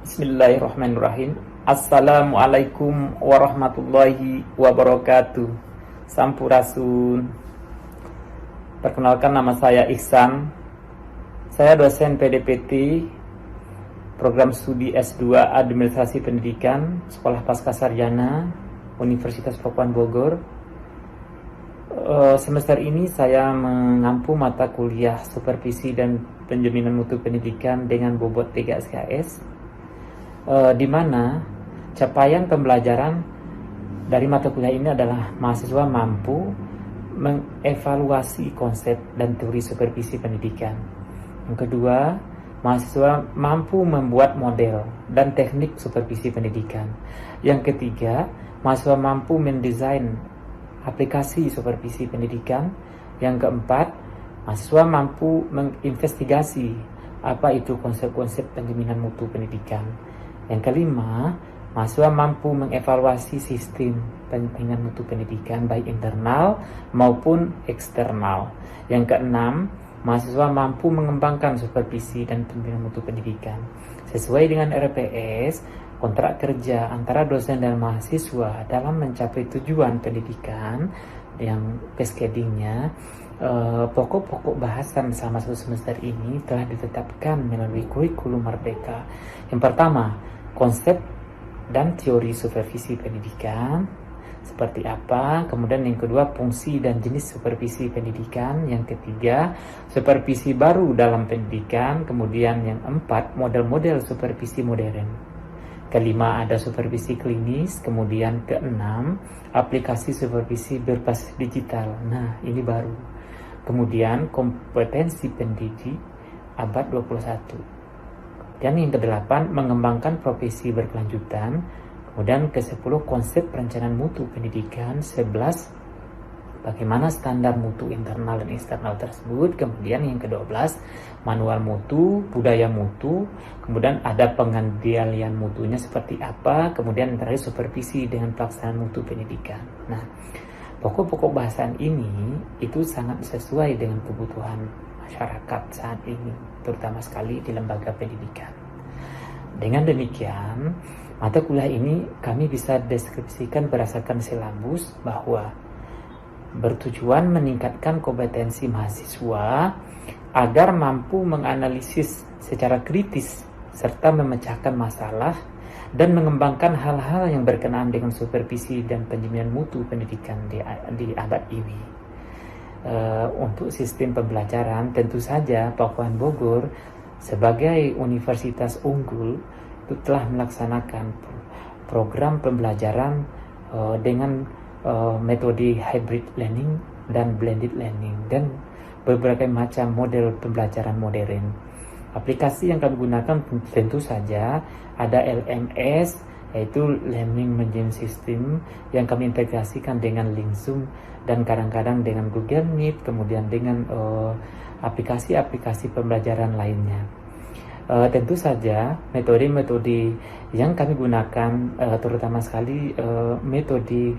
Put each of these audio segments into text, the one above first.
Bismillahirrahmanirrahim. Assalamualaikum warahmatullahi wabarakatuh. Sampurasun. Perkenalkan, nama saya Ihsan. Saya dosen PDPT Program Studi S2 Administrasi Pendidikan Sekolah Pascasarjana Universitas Pakuan Bogor. Semester ini saya mengampu mata kuliah Supervisi dan Penjaminan Mutu Pendidikan dengan bobot 3 SKS, di mana capaian pembelajaran dari mata kuliah ini adalah mahasiswa mampu mengevaluasi konsep dan teori supervisi pendidikan. Yang kedua, mahasiswa mampu membuat model dan teknik supervisi pendidikan. Yang ketiga, mahasiswa mampu mendesain aplikasi supervisi pendidikan. Yang keempat, mahasiswa mampu menginvestigasi apa itu konsep-konsep penjaminan mutu pendidikan. Yang kelima, mahasiswa mampu mengevaluasi sistem penjaminan mutu pendidikan baik internal maupun eksternal. Yang keenam, mahasiswa mampu mengembangkan supervisi dan penjaminan mutu pendidikan. Sesuai dengan RPS, kontrak kerja antara dosen dan mahasiswa dalam mencapai tujuan pendidikan yang cascadingnya, pokok-pokok bahasan selama satu semester ini telah ditetapkan melalui kurikulum Merdeka. Yang pertama, konsep dan teori supervisi pendidikan seperti apa. Kemudian yang kedua, fungsi dan jenis supervisi pendidikan. Yang ketiga, supervisi baru dalam pendidikan. Kemudian yang empat, model-model supervisi modern. Kelima, ada supervisi klinis. Kemudian keenam, aplikasi supervisi berbasis digital. Nah, ini baru. Kemudian kompetensi pendidik abad 21. Dan yang ke-8, mengembangkan profesi berkelanjutan. Kemudian ke-10, konsep perencanaan mutu pendidikan. 11, bagaimana standar mutu internal dan eksternal tersebut. Kemudian yang ke-12, manual mutu, budaya mutu. Kemudian ada pengendalian mutunya seperti apa. Kemudian yang terakhir, supervisi dengan pelaksanaan mutu pendidikan. Nah, pokok-pokok bahasan ini itu sangat sesuai dengan kebutuhan masyarakat saat ini, terutama sekali di lembaga pendidikan. Dengan demikian, mata kuliah ini kami bisa deskripsikan berdasarkan silabus bahwa bertujuan meningkatkan kompetensi mahasiswa agar mampu menganalisis secara kritis serta memecahkan masalah dan mengembangkan hal-hal yang berkenaan dengan supervisi dan penjaminan mutu pendidikan di abad ini. Untuk sistem pembelajaran, tentu saja Pakuan Bogor sebagai universitas unggul itu telah melaksanakan program pembelajaran dengan metode hybrid learning dan blended learning dan berbagai macam model pembelajaran modern. Aplikasi yang kami gunakan tentu saja ada LMS, yaitu Learning Management System, yang kami integrasikan dengan link Zoom dan kadang-kadang dengan Google Meet, kemudian dengan aplikasi-aplikasi pembelajaran lainnya. Tentu saja metode-metode yang kami gunakan terutama sekali metode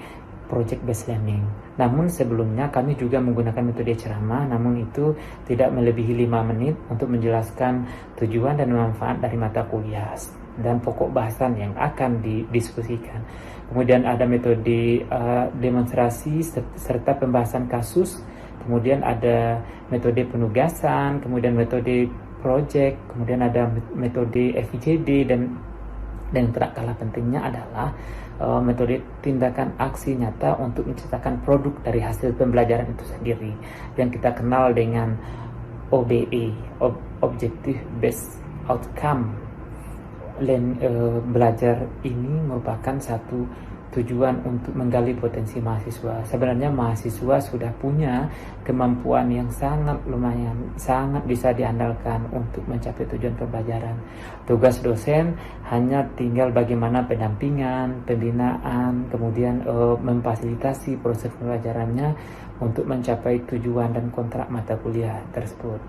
project based learning. Namun sebelumnya kami juga menggunakan metode ceramah, namun itu tidak melebihi 5 menit untuk menjelaskan tujuan dan manfaat dari mata kuliah dan pokok bahasan yang akan didiskusikan. Kemudian ada metode demonstrasi serta pembahasan kasus. Kemudian ada metode penugasan, kemudian metode project, kemudian ada metode FIJD dan tidak kalah pentingnya adalah metode tindakan aksi nyata untuk menciptakan produk dari hasil pembelajaran itu sendiri yang kita kenal dengan OBE, Objective Based Outcome. Belajar ini merupakan satu tujuan untuk menggali potensi mahasiswa. Sebenarnya mahasiswa sudah punya kemampuan yang sangat lumayan, sangat bisa diandalkan untuk mencapai tujuan pembelajaran. Tugas dosen hanya tinggal bagaimana pendampingan, pembinaan, kemudian memfasilitasi proses pembelajarannya untuk mencapai tujuan dan kontrak mata kuliah tersebut.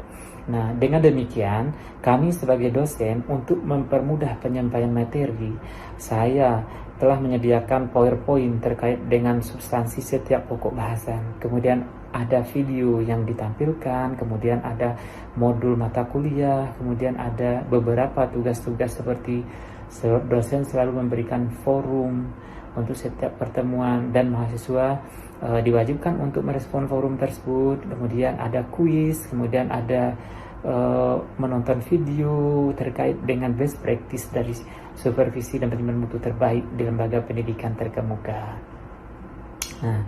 Nah, dengan demikian, kami sebagai dosen untuk mempermudah penyampaian materi, saya telah menyediakan PowerPoint terkait dengan substansi setiap pokok bahasan. Kemudian ada video yang ditampilkan, kemudian ada modul mata kuliah, kemudian ada beberapa tugas-tugas seperti dosen selalu memberikan forum untuk setiap pertemuan dan mahasiswa diwajibkan untuk merespon forum tersebut. Kemudian ada kuis, kemudian ada menonton video terkait dengan best practice dari supervisi dan penerimaan mutu terbaik di lembaga pendidikan terkemuka. Nah,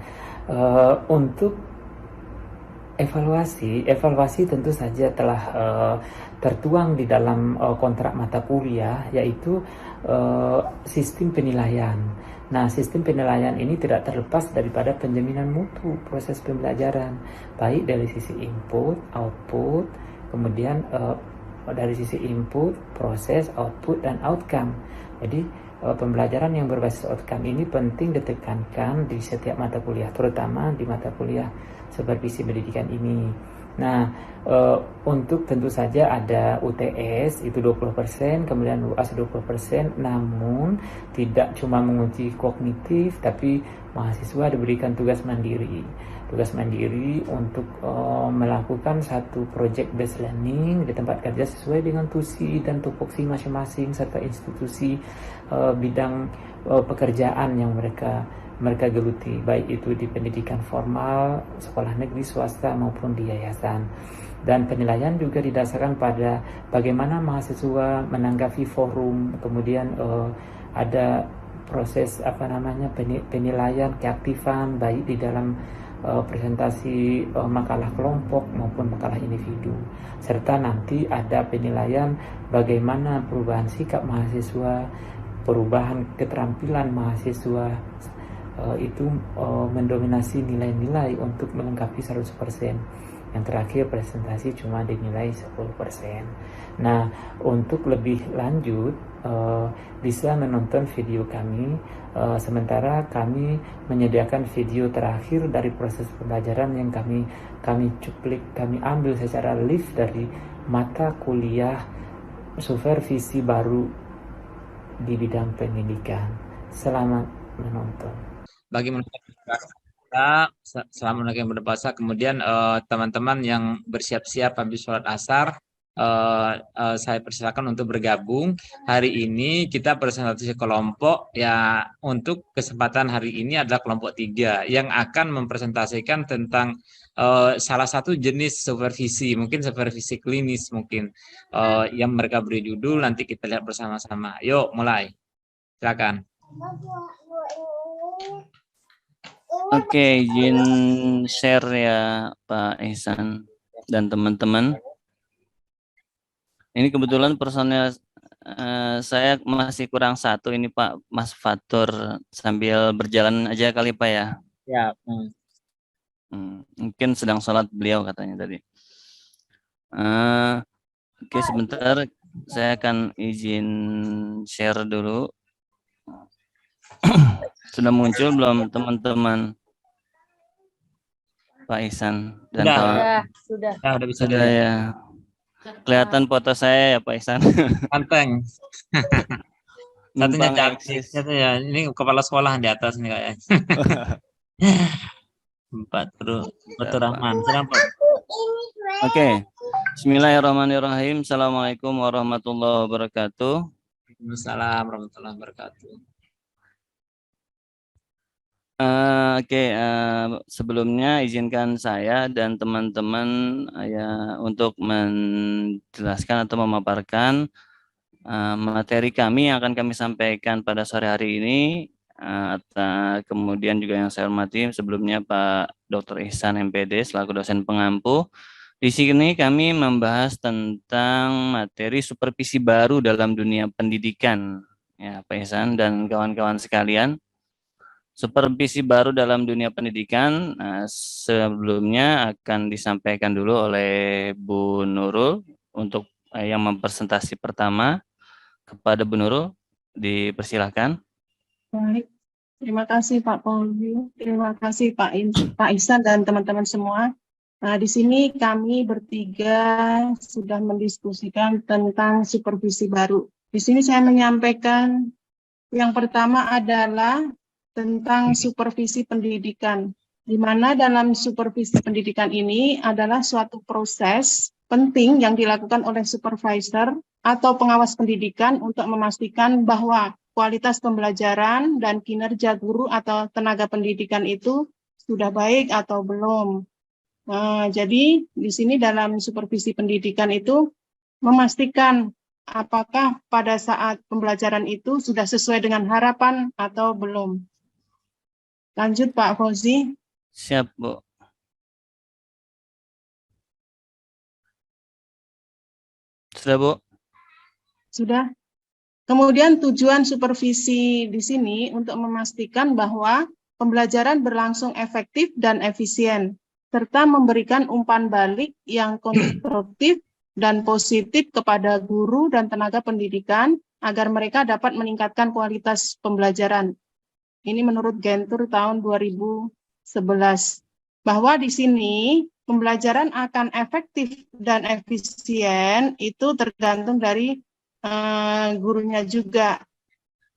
untuk evaluasi tentu saja telah tertuang di dalam kontrak mata kuliah, yaitu sistem penilaian. Nah, sistem penilaian ini tidak terlepas daripada penjaminan mutu proses pembelajaran, baik dari sisi input, output, kemudian dari sisi input, proses, output, dan outcome. Jadi pembelajaran yang berbasis outcome ini penting ditekankan di setiap mata kuliah, terutama di mata kuliah supervisi pendidikan ini. Nah, untuk tentu saja ada UTS itu 20%, kemudian UAS 20%, namun tidak cuma menguji kognitif, tapi mahasiswa diberikan tugas mandiri. Tugas mandiri untuk melakukan satu project based learning di tempat kerja sesuai dengan tusi dan tupoksi masing-masing serta institusi bidang pekerjaan yang mereka geluti, baik itu di pendidikan formal, sekolah negeri, swasta maupun di yayasan. Dan penilaian juga didasarkan pada bagaimana mahasiswa menanggapi forum, kemudian ada proses penilaian keaktifan baik di dalam presentasi makalah kelompok maupun makalah individu, serta nanti ada penilaian bagaimana perubahan sikap mahasiswa, perubahan keterampilan mahasiswa itu mendominasi nilai-nilai untuk melengkapi 100%. Yang terakhir presentasi cuma dinilai 10%. Nah, untuk lebih lanjut bisa menonton video kami, sementara kami menyediakan video terakhir dari proses pembelajaran yang kami cuplik, kami ambil secara live dari mata kuliah supervisi baru di bidang pendidikan. Selamat menonton. Bagi selamat yang berpuasa. Kemudian teman-teman yang bersiap-siap habis sholat asar, saya persilakan untuk bergabung. Hari ini kita presentasi kelompok ya. Untuk kesempatan hari ini adalah kelompok 3 yang akan mempresentasikan tentang salah satu jenis supervisi, mungkin supervisi klinis mungkin yang mereka beri judul. Nanti kita lihat bersama-sama. Yuk mulai, silakan. Oke, izin share ya Pak Ihsan dan teman-teman. Ini kebetulan personel saya masih kurang satu ini Pak, Mas Fatur, sambil berjalan aja kali Pak ya. Ya. Mungkin sedang sholat beliau katanya tadi. Oke, sebentar saya akan izin share dulu. Sudah muncul belum teman-teman? Pak Ihsan dan sudah bisa sudah ya. Kelihatan foto saya ya Pak Ihsan. Ganteng. Satunya cantik. Ya, ini kepala sekolah di atas nih kayaknya. Batur Rahman. Oke. Bismillahirrahmanirrahim. Assalamualaikum warahmatullahi wabarakatuh. Waalaikumsalam warahmatullahi wabarakatuh. Sebelumnya izinkan saya dan teman-teman untuk menjelaskan atau memaparkan materi kami yang akan kami sampaikan pada sore hari ini. Kemudian juga yang saya hormati sebelumnya Pak Dr. Ihsan MPD selaku dosen pengampu. Di sini kami membahas tentang materi supervisi baru dalam dunia pendidikan, ya Pak Ihsan dan kawan-kawan sekalian. Supervisi baru dalam dunia pendidikan sebelumnya akan disampaikan dulu oleh Bu Nurul untuk yang mempresentasi pertama. Kepada Bu Nurul, dipersilahkan. Baik, terima kasih Pak Polri, terima kasih Pak Ihsan dan teman-teman semua. Nah, di sini kami bertiga sudah mendiskusikan tentang supervisi baru. Di sini saya menyampaikan yang pertama adalah tentang supervisi pendidikan, di mana dalam supervisi pendidikan ini adalah suatu proses penting yang dilakukan oleh supervisor atau pengawas pendidikan untuk memastikan bahwa kualitas pembelajaran dan kinerja guru atau tenaga pendidikan itu sudah baik atau belum. Nah, jadi di sini dalam supervisi pendidikan itu memastikan apakah pada saat pembelajaran itu sudah sesuai dengan harapan atau belum. Lanjut Pak Fauzi. Siap, Bu. Sudah, Bu? Sudah. Kemudian tujuan supervisi di sini untuk memastikan bahwa pembelajaran berlangsung efektif dan efisien, serta memberikan umpan balik yang konstruktif dan positif kepada guru dan tenaga pendidikan agar mereka dapat meningkatkan kualitas pembelajaran. Ini menurut Gentur tahun 2011. Bahwa di sini pembelajaran akan efektif dan efisien itu tergantung dari gurunya juga.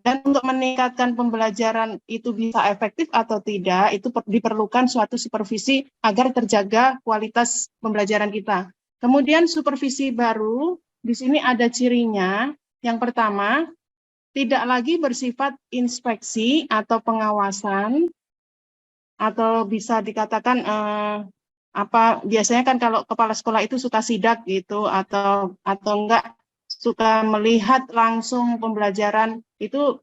Dan untuk meningkatkan pembelajaran itu bisa efektif atau tidak, itu diperlukan suatu supervisi agar terjaga kualitas pembelajaran kita. Kemudian supervisi baru, di sini ada cirinya. Yang pertama, tidak lagi bersifat inspeksi atau pengawasan, atau bisa dikatakan biasanya kan kalau kepala sekolah itu suka sidak gitu, atau enggak suka melihat langsung pembelajaran itu.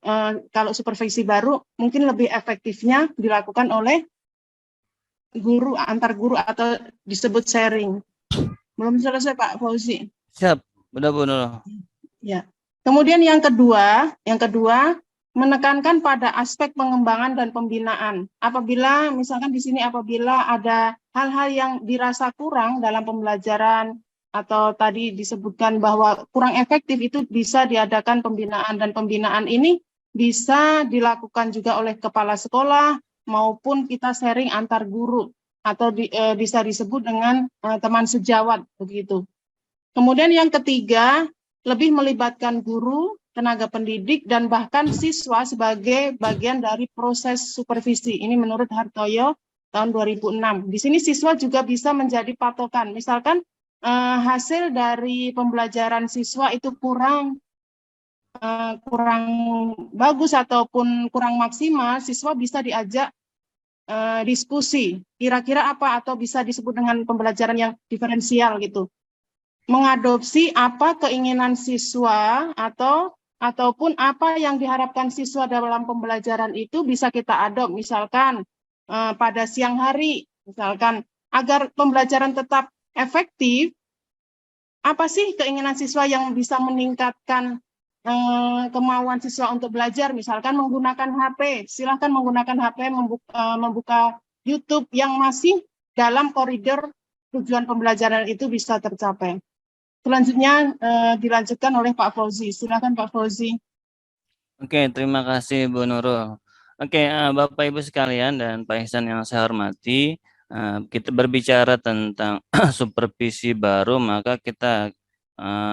Kalau supervisi baru mungkin lebih efektifnya dilakukan oleh guru, antar guru, atau disebut sharing. Belum selesai Pak Fauzi. Siap, udah Bu Nurul. Ya. Kemudian yang kedua menekankan pada aspek pengembangan dan pembinaan. Apabila misalkan di sini apabila ada hal-hal yang dirasa kurang dalam pembelajaran, atau tadi disebutkan bahwa kurang efektif, itu bisa diadakan pembinaan, dan pembinaan ini bisa dilakukan juga oleh kepala sekolah maupun kita sharing antar guru, atau bisa disebut dengan teman sejawat begitu. Kemudian yang ketiga, lebih melibatkan guru, tenaga pendidik, dan bahkan siswa sebagai bagian dari proses supervisi. Ini menurut Hartoyo tahun 2006. Di sini siswa juga bisa menjadi patokan. Misalkan hasil dari pembelajaran siswa itu kurang bagus ataupun kurang maksimal, siswa bisa diajak diskusi. Kira-kira apa, atau bisa disebut dengan pembelajaran yang diferensial gitu. Mengadopsi apa keinginan siswa ataupun apa yang diharapkan siswa dalam pembelajaran itu bisa kita adop. Misalkan pada siang hari, misalkan agar pembelajaran tetap efektif, apa sih keinginan siswa yang bisa meningkatkan kemauan siswa untuk belajar? Misalkan menggunakan HP, silahkan menggunakan HP, membuka YouTube yang masih dalam koridor tujuan pembelajaran itu bisa tercapai. Selanjutnya dilanjutkan oleh Pak Fauzi. Silakan Pak Fauzi. Oke, terima kasih Bu Nurul. Oke, Bapak Ibu sekalian dan Pak Ihsan yang saya hormati, kita berbicara tentang supervisi baru, maka kita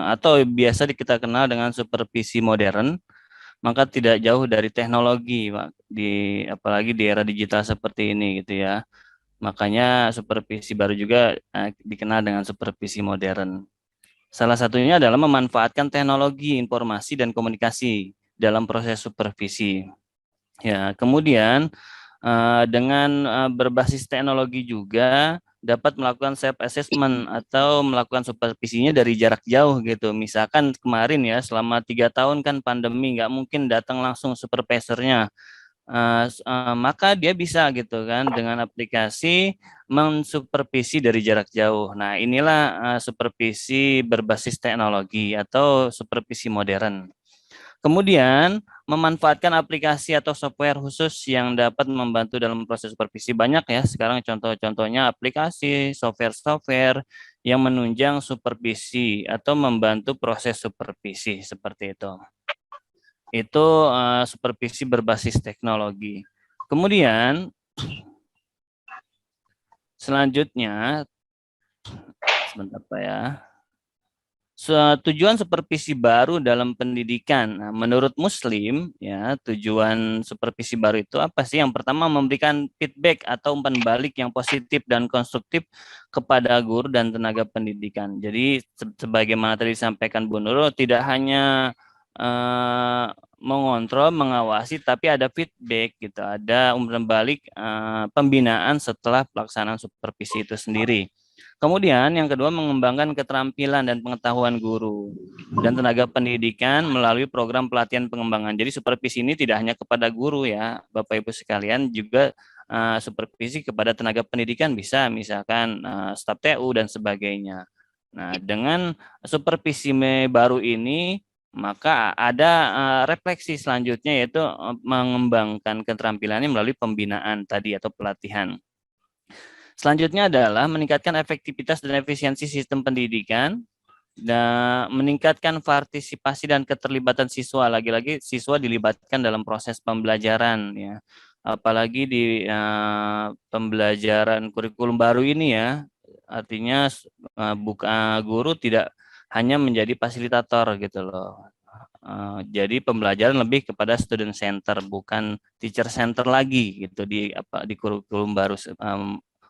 atau biasa kita kenal dengan supervisi modern, maka tidak jauh dari teknologi, apalagi di era digital seperti ini gitu ya. Makanya supervisi baru juga dikenal dengan supervisi modern. Salah satunya adalah memanfaatkan teknologi informasi dan komunikasi dalam proses supervisi. Ya, kemudian dengan berbasis teknologi juga dapat melakukan self assessment atau melakukan supervisinya dari jarak jauh gitu. Misalkan kemarin ya, selama 3 tahun kan pandemi, nggak mungkin datang langsung supervisornya. Maka dia bisa gitu kan dengan aplikasi mensupervisi dari jarak jauh. Nah, inilah supervisi berbasis teknologi atau supervisi modern. Kemudian memanfaatkan aplikasi atau software khusus yang dapat membantu dalam proses supervisi. Banyak ya sekarang contoh-contohnya aplikasi, software-software yang menunjang supervisi atau membantu proses supervisi seperti itu. Itu supervisi berbasis teknologi. Kemudian selanjutnya sebentar Pak ya. Tujuan supervisi baru dalam pendidikan. Nah, menurut Muslim, ya, tujuan supervisi baru itu apa sih? Yang pertama, memberikan feedback atau umpan balik yang positif dan konstruktif kepada guru dan tenaga pendidikan. Jadi, sebagaimana tadi disampaikan Bu Nurul, tidak hanya mengontrol, mengawasi, tapi ada feedback gitu, ada umpan balik pembinaan setelah pelaksanaan supervisi itu sendiri. Kemudian yang kedua, mengembangkan keterampilan dan pengetahuan guru dan tenaga pendidikan melalui program pelatihan pengembangan. Jadi supervisi ini tidak hanya kepada guru ya, Bapak Ibu sekalian, juga supervisi kepada tenaga pendidikan bisa, misalkan staf TU dan sebagainya. Nah, dengan supervisi baru ini, maka ada refleksi selanjutnya, yaitu mengembangkan keterampilannya melalui pembinaan tadi atau pelatihan. Selanjutnya adalah meningkatkan efektivitas dan efisiensi sistem pendidikan, dan meningkatkan partisipasi dan keterlibatan siswa. Lagi-lagi siswa dilibatkan dalam proses pembelajaran ya, apalagi di pembelajaran kurikulum baru ini ya. Artinya guru tidak hanya menjadi fasilitator gitu loh. Jadi pembelajaran lebih kepada student center, bukan teacher center lagi gitu di kurikulum baru,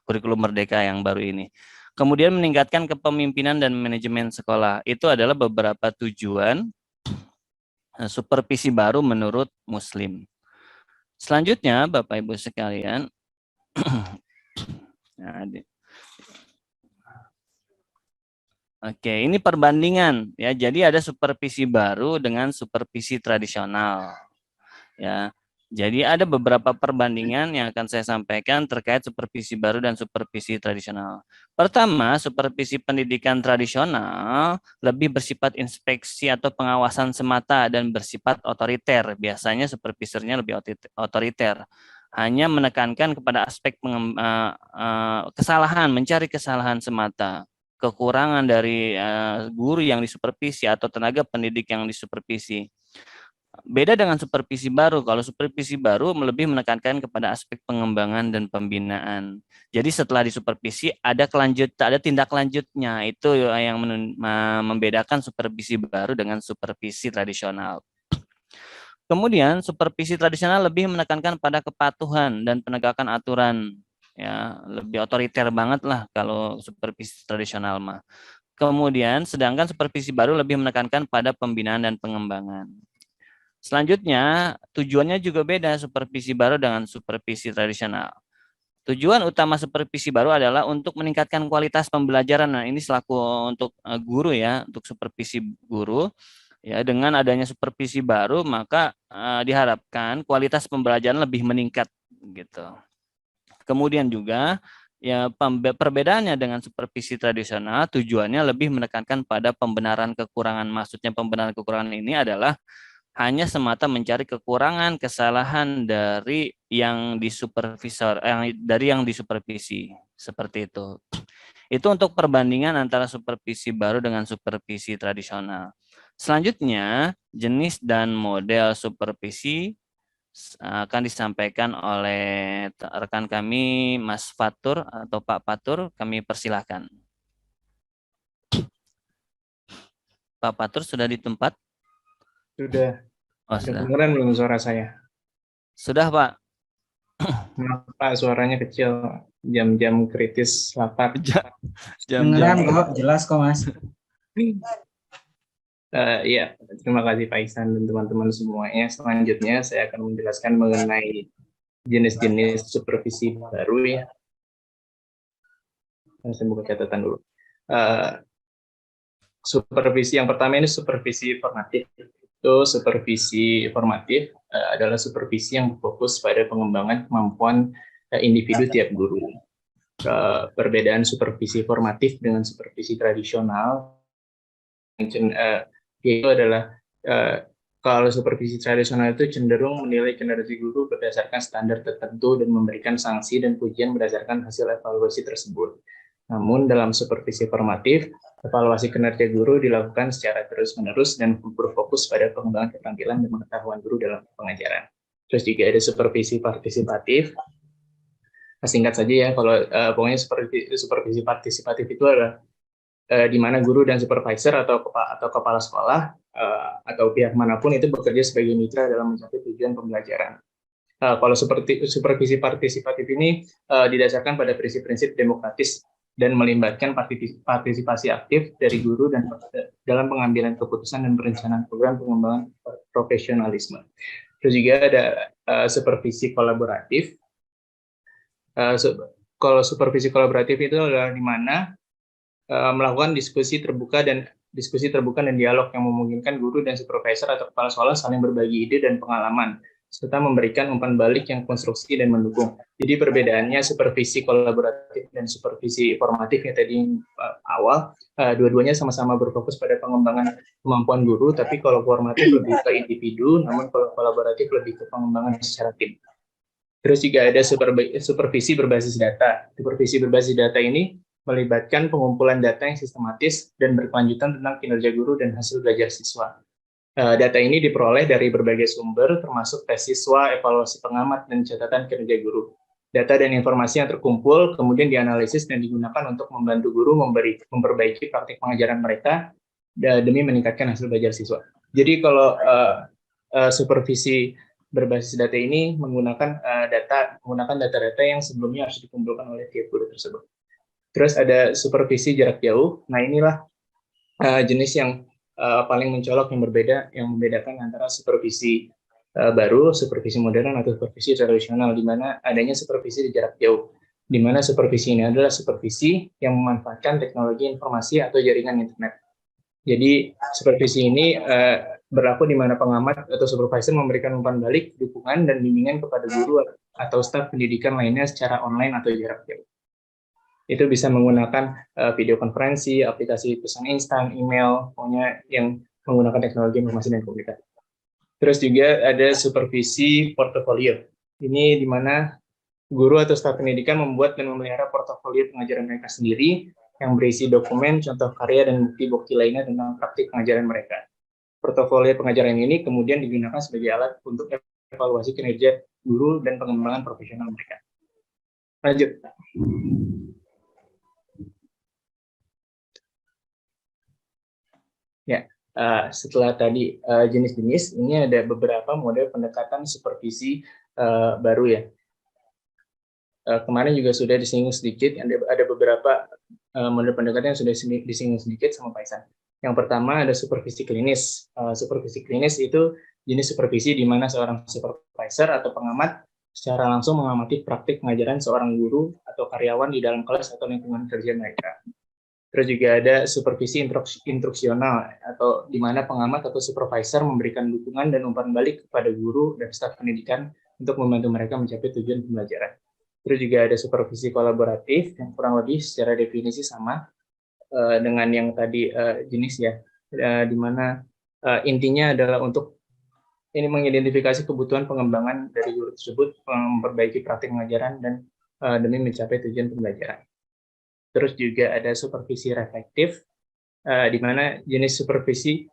kurikulum Merdeka yang baru ini. Kemudian meningkatkan kepemimpinan dan manajemen sekolah. Itu adalah beberapa tujuan supervisi baru menurut Muslim. Selanjutnya, Bapak Ibu sekalian, oke, ini perbandingan ya. Jadi ada supervisi baru dengan supervisi tradisional. Ya. Jadi ada beberapa perbandingan yang akan saya sampaikan terkait supervisi baru dan supervisi tradisional. Pertama, supervisi pendidikan tradisional lebih bersifat inspeksi atau pengawasan semata dan bersifat otoriter. Biasanya supervisornya lebih otoriter. Hanya menekankan kepada aspek kesalahan, mencari kesalahan semata. Kekurangan dari guru yang disupervisi atau tenaga pendidik yang disupervisi. Beda dengan supervisi baru. Kalau supervisi baru lebih menekankan kepada aspek pengembangan dan pembinaan. Jadi setelah disupervisi ada tindak lanjutnya. Itu yang membedakan supervisi baru dengan supervisi tradisional. Kemudian supervisi tradisional lebih menekankan pada kepatuhan dan penegakan aturan. Ya, lebih otoriter banget lah kalau supervisi tradisional mah. Kemudian sedangkan supervisi baru lebih menekankan pada pembinaan dan pengembangan. Selanjutnya, tujuannya juga beda supervisi baru dengan supervisi tradisional. Tujuan utama supervisi baru adalah untuk meningkatkan kualitas pembelajaran. Nah, ini selaku untuk guru ya, untuk supervisi guru. Ya, dengan adanya supervisi baru, maka diharapkan kualitas pembelajaran lebih meningkat gitu. Kemudian juga ya perbedaannya dengan supervisi tradisional, tujuannya lebih menekankan pada pembenaran kekurangan. Maksudnya pembenaran kekurangan ini adalah hanya semata mencari kekurangan, kesalahan dari yang disupervisi, seperti itu. Itu untuk perbandingan antara supervisi baru dengan supervisi tradisional. Selanjutnya, jenis dan model supervisi akan disampaikan oleh rekan kami, Mas Fatur atau Pak Fatur. Kami persilahkan. Pak Fatur sudah di tempat? Sudah. Oh, sudah. Kedengeran belum suara saya? Sudah, Pak. Maaf, Pak, suaranya kecil. Jam-jam kritis lapar. Kedengeran kok, jelas kok, Mas. Iya, terima kasih Pak Ihsan dan teman-teman semuanya. Selanjutnya saya akan menjelaskan mengenai jenis-jenis supervisi baru ya. Saya buka catatan dulu. Supervisi yang pertama ini supervisi formatif. Supervisi formatif adalah supervisi yang berfokus pada pengembangan kemampuan individu tiap guru. Perbedaan supervisi formatif dengan supervisi tradisional itu adalah kalau supervisi tradisional itu cenderung menilai kinerja guru berdasarkan standar tertentu dan memberikan sanksi dan pujian berdasarkan hasil evaluasi tersebut. Namun dalam supervisi formatif, evaluasi kinerja guru dilakukan secara terus-menerus dan berfokus pada pengembangan keterampilan dan pengetahuan guru dalam pengajaran. Terus juga ada supervisi partisipatif. Singkat saja ya, kalau pokoknya supervisi partisipatif itu adalah di mana guru dan supervisor atau kepala sekolah atau pihak manapun itu bekerja sebagai mitra dalam mencapai tujuan pembelajaran. Kalau seperti supervisi partisipatif ini didasarkan pada prinsip-prinsip demokratis dan melibatkan partisipasi aktif dari guru dan dalam pengambilan keputusan dan perencanaan program pengembangan profesionalisme. Terus juga ada supervisi kolaboratif. Kalau supervisi kolaboratif itu adalah di mana melakukan diskusi terbuka dan dialog yang memungkinkan guru dan supervisor atau kepala sekolah saling berbagi ide dan pengalaman serta memberikan umpan balik yang konstruksi dan mendukung. Jadi perbedaannya supervisi kolaboratif dan supervisi formatif yang tadi awal, dua-duanya sama-sama berfokus pada pengembangan kemampuan guru, tapi kalau formatif lebih ke individu, namun kalau kolaboratif lebih ke pengembangan secara tim. Terus juga ada supervisi berbasis data. Supervisi berbasis data ini melibatkan pengumpulan data yang sistematis dan berkelanjutan tentang kinerja guru dan hasil belajar siswa. Data ini diperoleh dari berbagai sumber, termasuk tes siswa, evaluasi pengamat, dan catatan kinerja guru. Data dan informasi yang terkumpul kemudian dianalisis dan digunakan untuk membantu guru memperbaiki praktik pengajaran mereka demi meningkatkan hasil belajar siswa. Jadi kalau supervisi berbasis data ini menggunakan data-data yang sebelumnya harus dikumpulkan oleh tiap guru tersebut. Terus ada supervisi jarak jauh. Nah inilah jenis yang paling mencolok yang membedakan antara supervisi baru, supervisi modern atau supervisi tradisional, di mana adanya supervisi di jarak jauh. Di mana supervisi ini adalah supervisi yang memanfaatkan teknologi informasi atau jaringan internet. Jadi supervisi ini berlaku di mana pengamat atau supervisor memberikan umpan balik, dukungan, dan bimbingan kepada guru atau staf pendidikan lainnya secara online atau jarak jauh. Itu bisa menggunakan video konferensi, aplikasi pesan instan, email, pokoknya yang menggunakan teknologi informasi dan komunikasi. Terus juga ada supervisi portofolio. Ini di mana guru atau staf pendidikan membuat dan memelihara portofolio pengajaran mereka sendiri yang berisi dokumen, contoh karya, dan bukti-bukti lainnya tentang praktik pengajaran mereka. Portofolio pengajaran ini kemudian digunakan sebagai alat untuk evaluasi kinerja guru dan pengembangan profesional mereka. Lanjut. Ya, setelah tadi jenis-jenis, ini ada beberapa model pendekatan supervisi baru ya. Kemarin juga sudah disinggung sedikit, ada beberapa model pendekatan yang sudah disinggung sedikit sama Pak Ihsan. Yang pertama ada supervisi klinis. Supervisi klinis itu jenis supervisi di mana seorang supervisor atau pengamat secara langsung mengamati praktik pengajaran seorang guru atau karyawan di dalam kelas atau lingkungan kerja mereka. Terus juga ada supervisi instruksional, atau di mana pengamat atau supervisor memberikan dukungan dan umpan balik kepada guru dan staf pendidikan untuk membantu mereka mencapai tujuan pembelajaran. Terus juga ada supervisi kolaboratif yang kurang lebih secara definisi sama dengan yang tadi jenis ya, di mana intinya adalah untuk ini mengidentifikasi kebutuhan pengembangan dari guru tersebut, memperbaiki praktik pengajaran dan demi mencapai tujuan pembelajaran. Terus juga ada supervisi reflektif, di mana jenis supervisi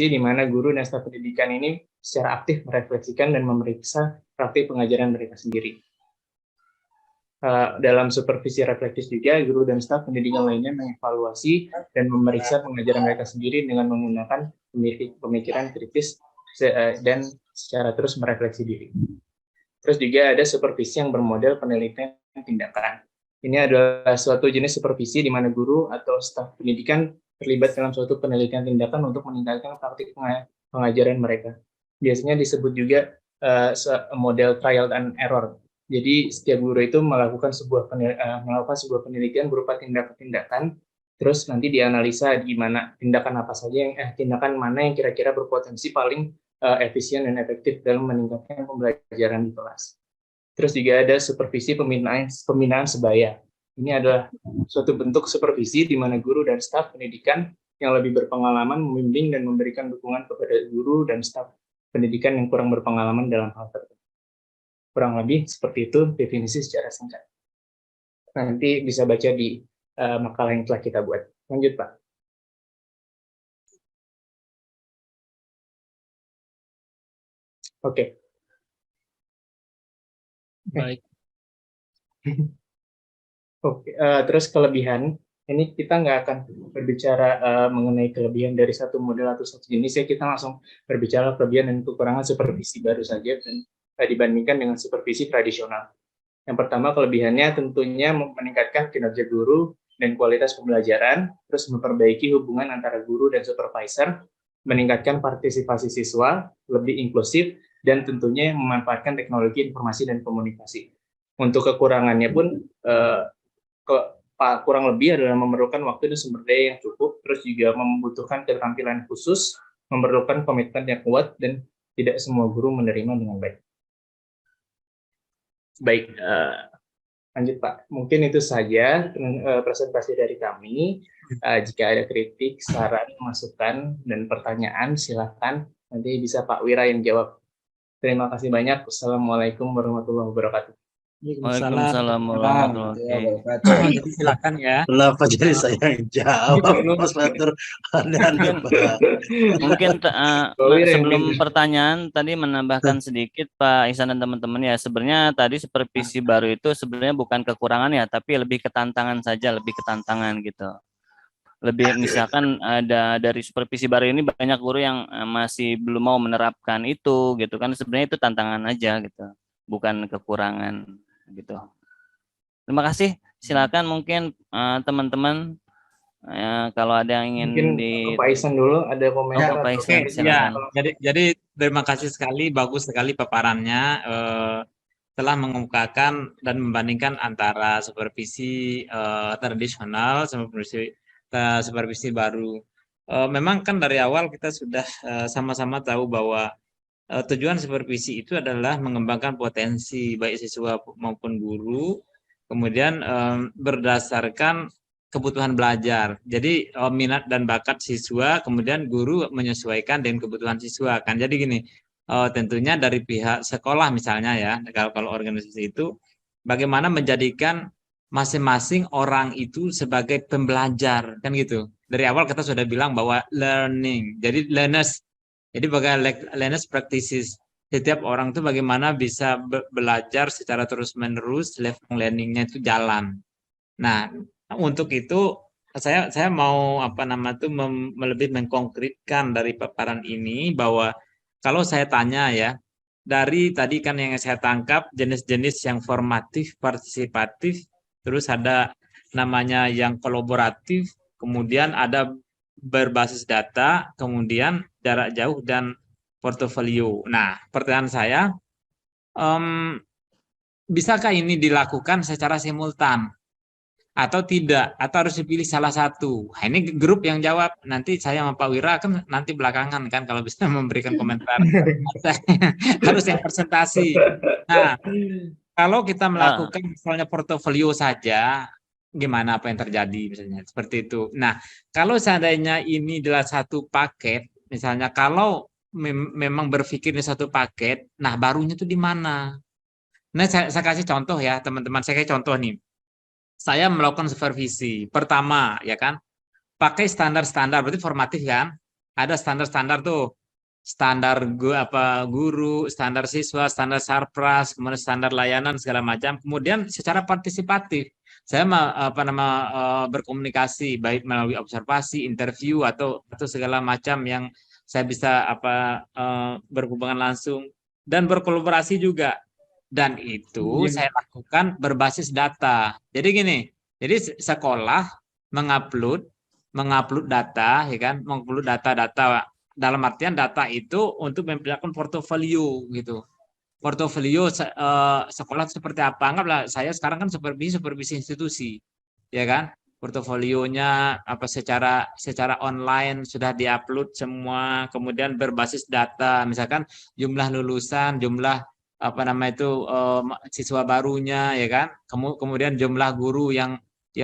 di mana guru dan staf pendidikan ini secara aktif merefleksikan dan memeriksa praktik pengajaran mereka sendiri. Dalam supervisi reflektif juga, guru dan staf pendidikan lainnya mengevaluasi dan memeriksa pengajaran mereka sendiri dengan menggunakan pemikiran kritis dan secara terus merefleksi diri. Terus juga ada supervisi yang bermodel penelitian tindakan. Ini adalah suatu jenis supervisi di mana guru atau staf pendidikan terlibat dalam suatu penelitian tindakan untuk meningkatkan praktik pengajaran mereka. Biasanya disebut juga model trial and error. Jadi setiap guru itu melakukan sebuah penelitian berupa tindakan, terus nanti dianalisa gimana tindakan apa saja tindakan mana yang kira-kira berpotensi paling efisien dan efektif dalam meningkatkan pembelajaran di kelas. Terus juga ada supervisi pembinaan sebaya. Ini adalah suatu bentuk supervisi di mana guru dan staf pendidikan yang lebih berpengalaman membimbing dan memberikan dukungan kepada guru dan staf pendidikan yang kurang berpengalaman dalam hal tertentu. Kurang lebih seperti itu definisi secara singkat. Nanti bisa baca di makalah yang telah kita buat. Lanjut, Pak. Oke. Baik. Oke, terus kelebihan Ini kita nggak akan berbicara mengenai kelebihan dari satu model atau satu jenis ya, kita langsung berbicara kelebihan dan kekurangan supervisi baru saja dan dibandingkan dengan supervisi tradisional. Yang pertama kelebihannya tentunya meningkatkan kinerja guru dan kualitas pembelajaran, terus memperbaiki hubungan antara guru dan supervisor, meningkatkan partisipasi siswa, lebih inklusif, dan tentunya memanfaatkan teknologi informasi dan komunikasi. Untuk kekurangannya pun kurang lebih adalah memerlukan waktu dan sumber daya yang cukup, terus juga membutuhkan keterampilan khusus, memerlukan komitmen yang kuat, dan tidak semua guru menerima dengan baik. Baik, lanjut Pak. Mungkin itu saja presentasi dari kami. Jika ada kritik, saran, masukan, dan pertanyaan, silakan. Nanti bisa Pak Wira yang jawab. Terima kasih banyak. Wassalamualaikum warahmatullahi wabarakatuh. Waalaikumsalam warahmatullahi wabarakatuh. Jadi silakan ya. Kenapa jadi saya yang jawab, Mas Fatur? Mungkin sebelum pertanyaan tadi menambahkan sedikit Pak Ihsan dan teman-teman ya, sebenarnya tadi supervisi baru itu sebenarnya bukan kekurangan ya, tapi lebih ke tantangan saja, lebih ke tantangan gitu. Lebih misalkan ada dari supervisi baru ini banyak guru yang masih belum mau menerapkan itu gitu kan, sebenarnya itu tantangan aja gitu, bukan kekurangan gitu. Terima kasih. Silakan mungkin teman-teman kalau ada yang ingin mungkin Pak Ihsan dulu ada komentar. Pak Ihsan, silakan. Jadi terima kasih sekali, bagus sekali paparannya, telah mengemukakan dan membandingkan antara supervisi tradisional sama supervisi baru. Memang kan dari awal kita sudah sama-sama tahu bahwa tujuan supervisi itu adalah mengembangkan potensi baik siswa maupun guru, kemudian berdasarkan kebutuhan belajar. Jadi minat dan bakat siswa, kemudian guru menyesuaikan dengan kebutuhan siswa. Kan jadi gini, tentunya dari pihak sekolah misalnya ya, kalau organisasi itu bagaimana menjadikan masing-masing orang itu sebagai pembelajar, kan gitu. Dari awal kita sudah bilang bahwa learning, jadi learners. Jadi bagaimana learners practices, setiap orang itu bagaimana bisa belajar secara terus-menerus, lifelong learning-nya itu jalan. Nah, untuk itu saya mau lebih mengkonkretkan dari paparan ini bahwa kalau saya tanya ya, dari tadi kan yang saya tangkap jenis-jenis yang formatif, partisipatif, terus ada namanya yang kolaboratif, kemudian ada berbasis data, kemudian jarak jauh dan portofolio. Nah, pertanyaan saya, bisakah ini dilakukan secara simultan atau tidak? Atau harus dipilih salah satu? Nah, ini grup yang jawab. Nanti saya sama Pak Wira kan nanti belakangan kan kalau bisa memberikan komentar. Harus yang presentasi. Nah, kalau kita melakukan misalnya portofolio saja, gimana apa yang terjadi misalnya seperti itu. Nah, kalau seandainya ini adalah satu paket, misalnya kalau memang berpikir ini satu paket, nah barunya itu di mana? Nah, saya kasih contoh ya teman-teman, saya kasih contoh nih. Saya melakukan supervisi. Pertama, ya kan, pakai standar-standar, berarti formatif kan? Ada standar-standar tuh. Standar guru, standar siswa, standar sarpras, kemudian standar layanan segala macam. Kemudian secara partisipatif saya berkomunikasi baik melalui observasi, interview atau segala macam yang saya bisa berhubungan langsung dan berkolaborasi juga. Dan itu saya lakukan berbasis data. Jadi gini, jadi sekolah mengupload data, ya kan, mengupload data dalam artian data itu untuk memperlihatkan portofolio gitu. Portofolio sekolah seperti apa? Anggaplah saya sekarang kan supervisi institusi, ya kan? Portofolionya secara online sudah diupload semua, kemudian berbasis data, misalkan jumlah lulusan, jumlah siswa barunya, ya kan? Kemudian jumlah guru yang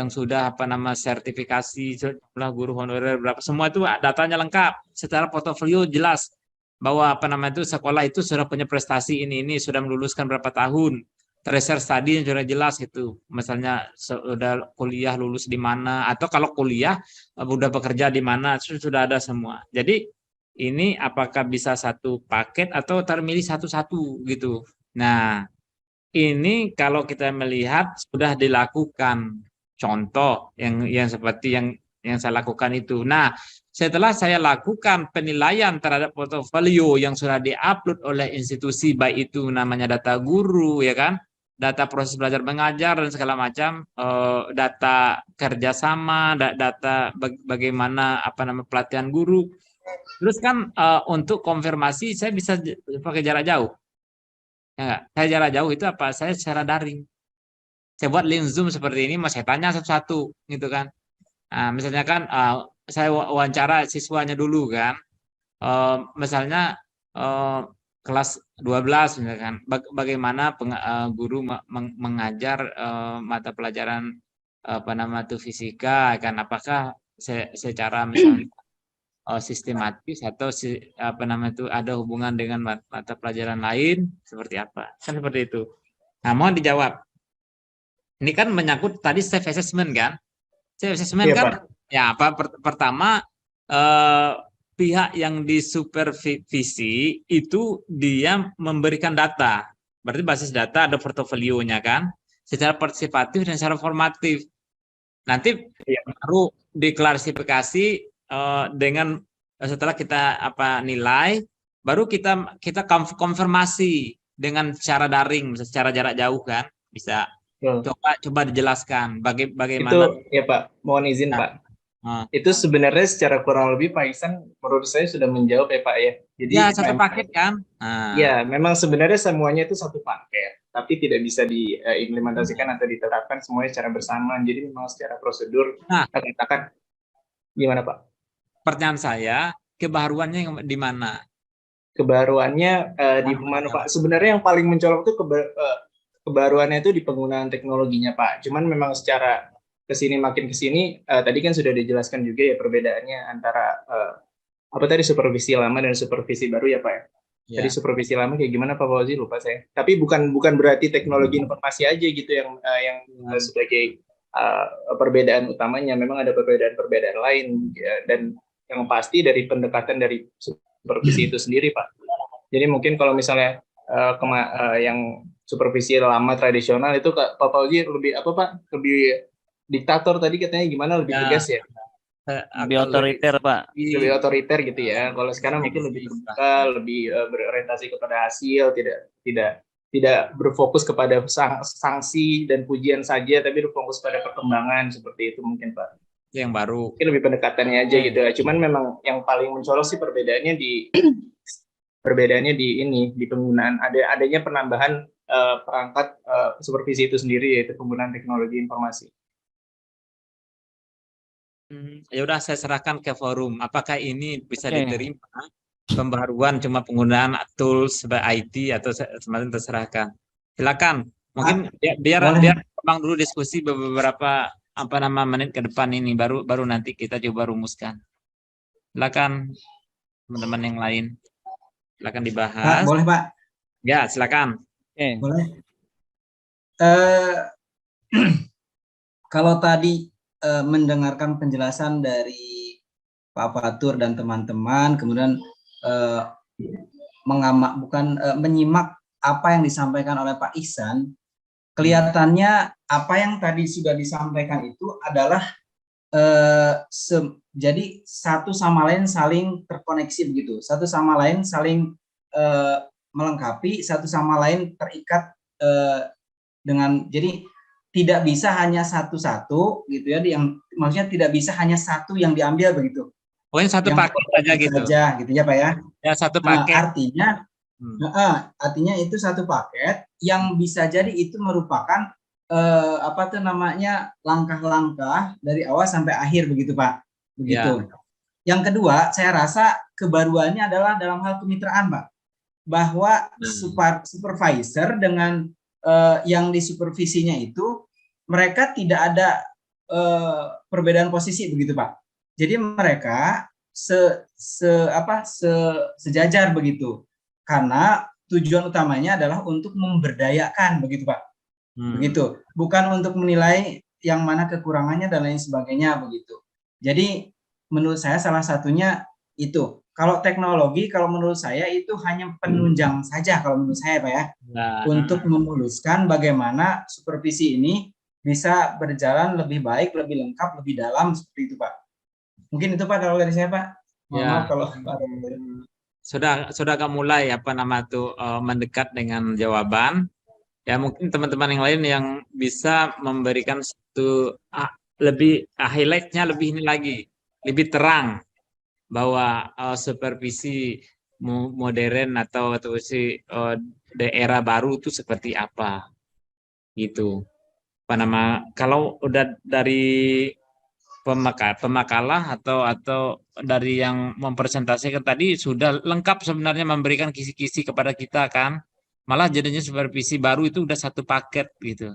sudah sertifikasi, jumlah guru honorer berapa, semua itu datanya lengkap secara portofolio jelas bahwa sekolah itu sudah punya prestasi ini sudah meluluskan berapa tahun, tracer study yang sudah jelas gitu, misalnya sudah kuliah lulus di mana, atau kalau kuliah sudah bekerja di mana, sudah ada semua. Jadi ini apakah bisa satu paket atau termilih satu-satu gitu. Nah, ini kalau kita melihat sudah dilakukan contoh yang seperti yang saya lakukan itu. Nah, setelah saya lakukan penilaian terhadap portofolio yang sudah diupload oleh institusi, baik itu namanya data guru, ya kan, data proses belajar mengajar dan segala macam, data kerjasama, data bagaimana pelatihan guru. Terus kan untuk konfirmasi saya bisa pakai jarak jauh. Ya nggak? Saya jarak jauh itu apa? Saya secara daring. Saya buat link Zoom seperti ini, saya tanya satu-satu, gitu kan. Nah, misalnya kan saya wawancara siswanya dulu kan. Misalnya kelas 12 misalkan, bagaimana guru mengajar mata pelajaran fisika kan, apakah secara misalnya sistematis atau ada hubungan dengan mata pelajaran lain seperti apa, kan seperti itu. Nah, mohon dijawab. Ini kan menyangkut tadi self assessment kan. Self assessment kan ya pertama pihak yang disupervisi itu dia memberikan data. Berarti basis data ada portofolionya kan, secara partisipatif dan secara formatif. Nanti baru diklarifikasi dengan setelah kita nilai, baru kita konfirmasi dengan secara daring, secara jarak jauh kan, bisa. Coba dijelaskan bagaimana itu ya Pak, mohon izin Pak. Itu sebenarnya secara kurang lebih Pak Ihsan menurut saya sudah menjawab ya Pak ya. Jadi ya satu paket kan. Ya memang sebenarnya semuanya itu satu paket, tapi tidak bisa diimplementasikan atau diterapkan semuanya secara bersamaan. Jadi memang secara prosedur katakan gimana Pak? Pertanyaan saya, kebaruannya di mana? Kebaruannya di mana Pak? Sebenarnya yang paling mencolok itu kebaruannya itu di penggunaan teknologinya Pak. Cuman memang secara makin kesini tadi kan sudah dijelaskan juga ya perbedaannya antara supervisi lama dan supervisi baru ya Pak ya. Tadi supervisi lama kayak gimana Pak Fauzi, lupa saya. Tapi bukan berarti teknologi informasi aja gitu yang sebagai perbedaan utamanya. Memang ada perbedaan lain ya, dan yang pasti dari pendekatan dari supervisi itu sendiri Pak. Jadi mungkin kalau misalnya yang supervisi lama tradisional itu Pak Fauzi lebih lebih diktator tadi katanya gimana, lebih tegas ya? Lebih otoriter Pak. Lebih otoriter gitu ya. Kalau sekarang mungkin lebih terbuka, lebih berorientasi kepada hasil, tidak berfokus kepada sanksi dan pujian saja, tapi berfokus pada perkembangan seperti itu mungkin Pak. Yang baru. Mungkin lebih pendekatannya aja gitu. Cuman memang yang paling mencolok sih perbedaannya di penggunaan adanya penambahan perangkat supervisi itu sendiri, yaitu penggunaan teknologi informasi. Ya udah, saya serahkan ke forum. Apakah ini bisa diterima pembaruan cuma penggunaan tools sebagai IT atau semacam, terserahkan. Silakan. Mungkin biar kembang dulu diskusi beberapa menit ke depan ini, baru nanti kita coba rumuskan. Silakan teman-teman yang lain. Silakan dibahas. Pak, boleh Pak? Ya, silakan. Boleh. Kalau tadi mendengarkan penjelasan dari Pak Fatur dan teman-teman, kemudian menyimak apa yang disampaikan oleh Pak Ihsan, kelihatannya apa yang tadi sudah disampaikan itu adalah jadi satu sama lain saling terkoneksi begitu, satu sama lain saling melengkapi, satu sama lain terikat dengan, jadi tidak bisa hanya satu-satu gitu ya, yang maksudnya tidak bisa hanya satu yang diambil begitu. Pokoknya satu paket aja gitu. Gitu ya Pak ya. Ya, satu paket. Artinya itu satu paket yang bisa jadi itu merupakan langkah-langkah dari awal sampai akhir begitu Pak. Begitu. Ya. Yang kedua, saya rasa kebaruannya adalah dalam hal kemitraan Pak. Bahwa supervisor dengan yang disupervisinya itu mereka tidak ada perbedaan posisi begitu Pak. Jadi mereka sejajar begitu. Karena tujuan utamanya adalah untuk memberdayakan begitu Pak. Begitu. Bukan untuk menilai yang mana kekurangannya dan lain sebagainya begitu. Jadi menurut saya salah satunya itu. Kalau teknologi, kalau menurut saya itu hanya penunjang saja kalau menurut saya Pak ya, untuk memuluskan bagaimana supervisi ini bisa berjalan lebih baik, lebih lengkap, lebih dalam seperti itu Pak. Mungkin itu Pak kalau dari saya Pak. Mohon maaf kalau sudah agak mulai mendekat dengan jawaban. Ya mungkin teman-teman yang lain yang bisa memberikan satu highlight-nya lebih ini lagi, lebih terang bahwa supervisi modern atau daerah baru itu seperti apa gitu. Kalau udah dari pemakalah atau dari yang mempresentasikan tadi sudah lengkap sebenarnya memberikan kisi-kisi kepada kita kan, malah jadinya supervisi baru itu udah satu paket gitu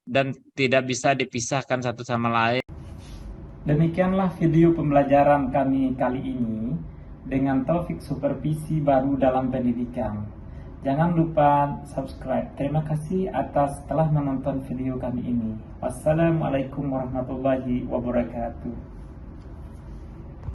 dan tidak bisa dipisahkan satu sama lain. Demikianlah video pembelajaran kami kali ini dengan topik supervisi baru dalam pendidikan. Jangan lupa subscribe. Terima kasih atas telah menonton video kami ini. Wassalamualaikum warahmatullahi wabarakatuh.